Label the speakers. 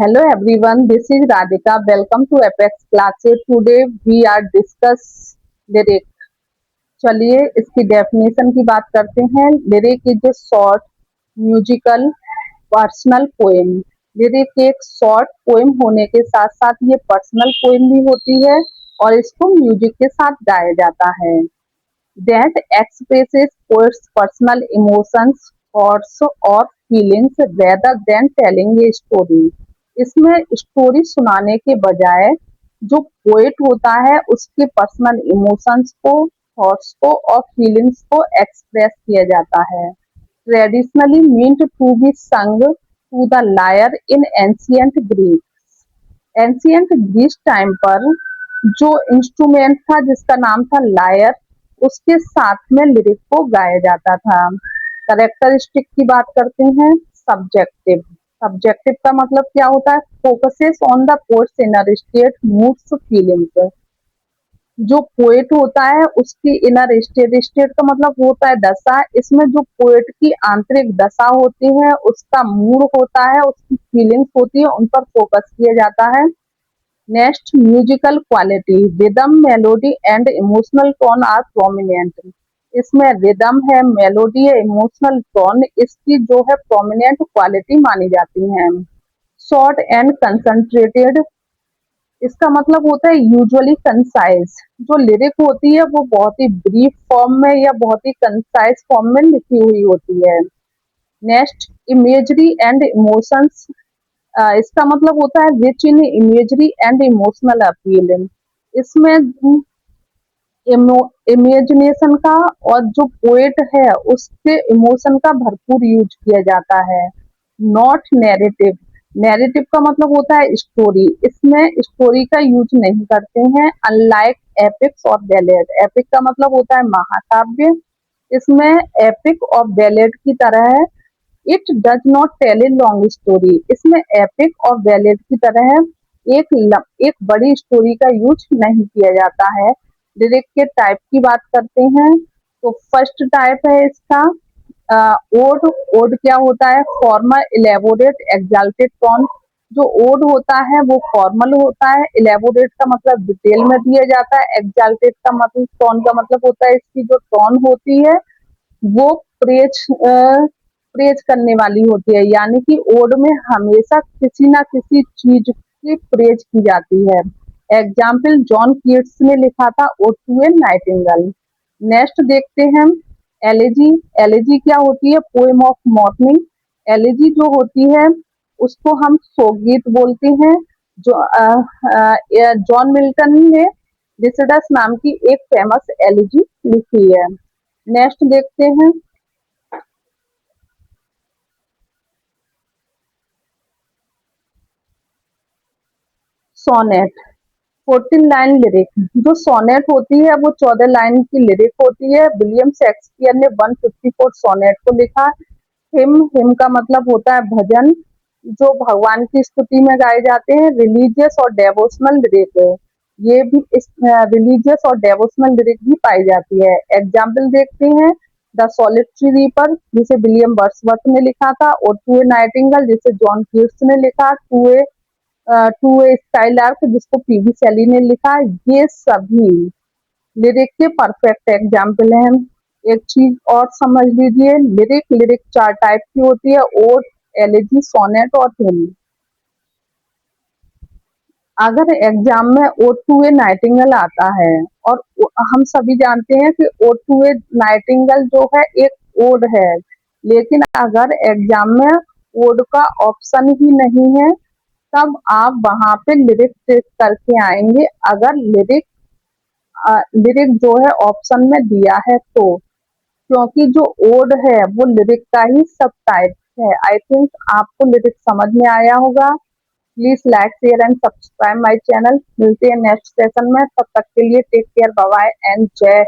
Speaker 1: Hello everyone, this is Radhika. Welcome to Apex Classes. Today we are discuss lyric. चलिए इसकी definition की बात करते हैं. Lyric is a short musical personal poem. Lyric एक short poem होने के साथ साथ ये पर्सनल पोएम भी होती है और इसको म्यूजिक के साथ गाया जाता है. That expresses poet's personal emotions, thoughts or feelings rather than telling a story. इसमें स्टोरी सुनाने के बजाय जो पोएट होता है उसके पर्सनल इमोशंस को, थॉट्स को और फीलिंग्स को एक्सप्रेस किया जाता है. Traditionally meant to be sung to the lyre in ancient Greek. Ancient Greece time पर जो इंस्ट्रूमेंट था जिसका नाम था लायर, उसके साथ में लिरिक को गाया जाता था. करेक्टरिस्टिक की बात करते हैं. सब्जेक्टिव. सब्जेक्टिव का मतलब क्या होता है? Focuses on the poets inner state, moods, feelings. जो पोएट होता है उसकी इनर स्टेट, स्टेट का मतलब होता है दशा. इसमें जो पोएट की आंतरिक दशा होती है, उसका मूड होता है, उसकी फीलिंग्स होती है, उन पर फोकस किया जाता है. Next, musical quality. Rhythm, melody and emotional tone are prominent. इसमें रिदम है, मेलोडी है, इमोशनल टोन इसकी जो है प्रोमिनेंट क्वालिटी मानी जाती है. Short and concentrated. इसका मतलब होता है यूजुअली कंसाइज. जो लिरिक होती है वो बहुत ही ब्रीफ फॉर्म में या बहुत ही कंसाइज फॉर्म में लिखी हुई होती है. Next, imagery and emotions. इसका मतलब होता है rich in imagery and emotional appeal. इसमें इमेजिनेशन का और जो पोएट है उसके इमोशन का भरपूर यूज किया जाता है. Not narrative. नैरेटिव का मतलब होता है स्टोरी. इसमें स्टोरी का यूज नहीं करते हैं. अनलाइक एपिक्स और बैलेड. एपिक का मतलब होता है महाकाव्य. इसमें एपिक और बैलेड की तरह है. It does not tell a long story. इसमें एपिक और बैलेड की तरह एक बड़ी स्टोरी का यूज नहीं किया जाता है. लिरिक के टाइप की बात करते हैं तो फर्स्ट टाइप है इसका ओड. ओड क्या होता है? Formal, elaborate, exalted tone. जो ओड होता है वो फॉर्मल होता है. इलेबोरेट का मतलब डिटेल में दिया जाता है. एग्जाल्टेड का मतलब, टोन का मतलब होता है इसकी जो टोन होती है वो प्रेज प्रेज करने वाली होती है. यानी कि ओड में हमेशा किसी ना किसी चीज की प्रेज की जाती है. एग्जाम्पल, जॉन कीट्स ने लिखा था ode to a nightingale. Next देखते हैं एलेजी. एलेजी क्या होती है? Poem of morning. एलेजी जो होती है उसको हम शोकगीत बोलते हैं. जो जॉन मिल्टन ने लिसिडस नाम की एक फेमस एलेजी लिखी है. नेक्स्ट देखते हैं सोनेट. 14 line lyric. जो सोनेट होती है वो 14 लाइन की लिरिक होती है. विलियम शेक्सपियर ने 154 सोनेट को लिखा. हिम का मतलब होता है भजन, जो भगवान की स्तुति में गाए जाते हैं. रिलीजियस और डेवोशनल लिरिक. ये भी इस रिलीजियस और डेवोशनल लिरिक भी पाई जाती है. एग्जाम्पल देखते हैं द सॉलिटरी रीपर जिसे विलियम वर्ड्सवर्थ ने लिखा था, और टू ए नाइटिंगेल जिसे जॉन कीट्स ने लिखा. टू ए स्काईलार्क जिसको पीबी शैली ने लिखा. ये सभी लिरिक के परफेक्ट एग्जाम्पल हैं. एक चीज और समझ लीजिए, लिरिक चार टाइप की होती है: ओड, एलेजी, सोनेट और हिम. अगर एग्जाम में ओड टू ए नाइटिंगेल आता है, और हम सभी जानते हैं कि ओड टू ए नाइटिंगेल जो है एक ओड है, लेकिन अगर एग्जाम में ओड का ऑप्शन ही नहीं है तब आप वहां पे लिरिक टेस्ट करके आएंगे. अगर लिरिक जो है ऑप्शन में दिया है तो, क्योंकि जो ओड है वो लिरिक का ही सब टाइप है. आई थिंक आपको लिरिक समझ में आया होगा. Please like, share and subscribe my channel. मिलते हैं नेक्स्ट सेशन में. तब तक के लिए take care, bye bye and जय